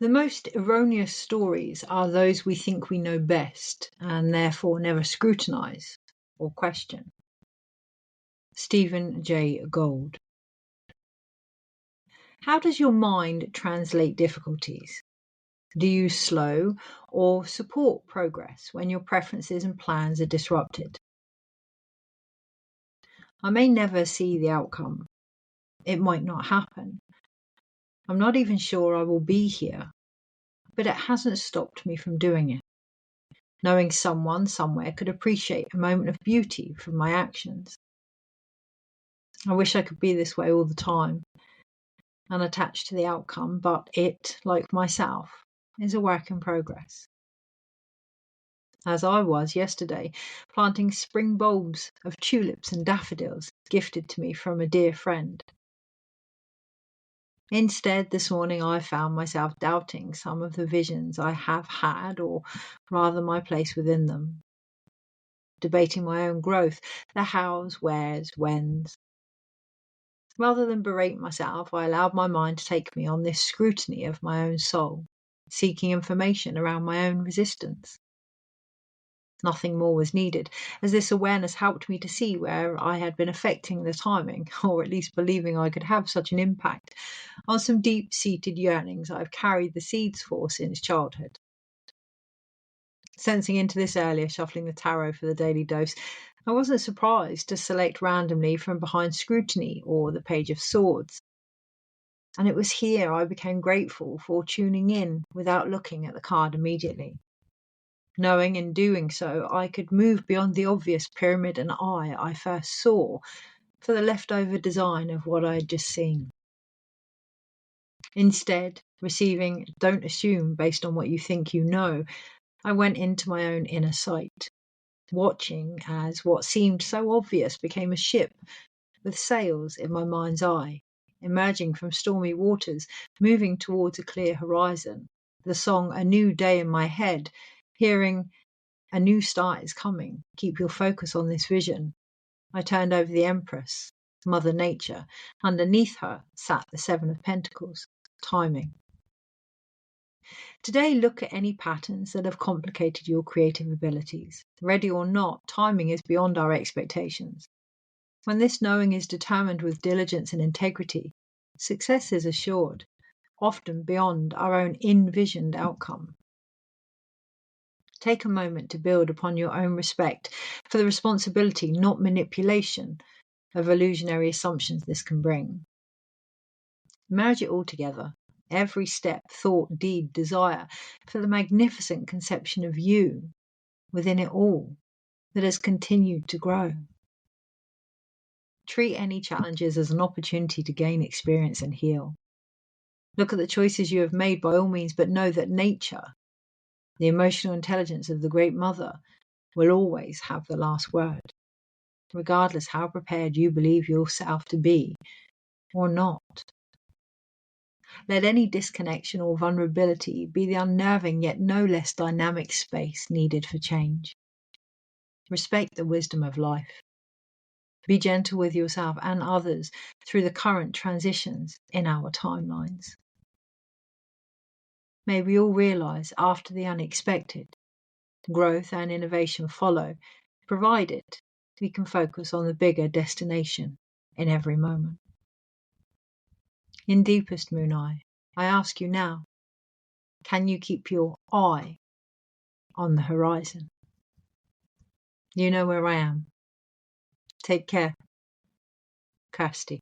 The most erroneous stories are those we think we know best and therefore never scrutinize or question. Stephen Jay Gould. How does your mind translate difficulties? Do you slow or support progress when your preferences and plans are disrupted? I may never see the outcome. It might not happen. I'm not even sure I will be here, but it hasn't stopped me from doing it. Knowing someone somewhere could appreciate a moment of beauty from my actions. I wish I could be this way all the time, unattached to the outcome, but it, like myself, is a work in progress. As I was yesterday, planting spring bulbs of tulips and daffodils gifted to me from a dear friend. Instead, this morning I found myself doubting some of the visions I have had, or rather my place within them. Debating my own growth, the hows, wheres, whens. Rather than berate myself, I allowed my mind to take me on this scrutiny of my own soul, seeking information around my own resistance. Nothing more was needed, as this awareness helped me to see where I had been affecting the timing, or at least believing I could have such an impact, on some deep-seated yearnings I've carried the seeds for since childhood. Sensing into this earlier, shuffling the tarot for the daily dose, I wasn't surprised to select randomly from behind scrutiny or the Page of Swords. And it was here I became grateful for tuning in without looking at the card immediately. Knowing in doing so, I could move beyond the obvious pyramid and eye I first saw for the leftover design of what I had just seen. Instead, receiving "don't assume based on what you think you know," I went into my own inner sight, watching as what seemed so obvious became a ship with sails in my mind's eye, emerging from stormy waters, moving towards a clear horizon. The song "A New Day" in my head, hearing "A new start is coming, keep your focus on this vision." I turned over the Empress, Mother Nature. Underneath her sat the Seven of Pentacles, timing. Today, look at any patterns that have complicated your creative abilities. Ready or not, timing is beyond our expectations. When this knowing is determined with diligence and integrity, success is assured, often beyond our own envisioned outcome. Take a moment to build upon your own respect for the responsibility, not manipulation, of illusionary assumptions this can bring. Merge it all together, every step, thought, deed, desire, for the magnificent conception of you within it all that has continued to grow. Treat any challenges as an opportunity to gain experience and heal. Look at the choices you have made by all means, but know that nature, the emotional intelligence of the Great Mother, will always have the last word, regardless how prepared you believe yourself to be or not. Let any disconnection or vulnerability be the unnerving yet no less dynamic space needed for change. Respect the wisdom of life. Be gentle with yourself and others through the current transitions in our timelines. May we all realize after the unexpected, growth and innovation follow, provided we can focus on the bigger destination in every moment. In deepest Moon Eye, I ask you now, can you keep your eye on the horizon? You know where I am. Take care. Kirsty.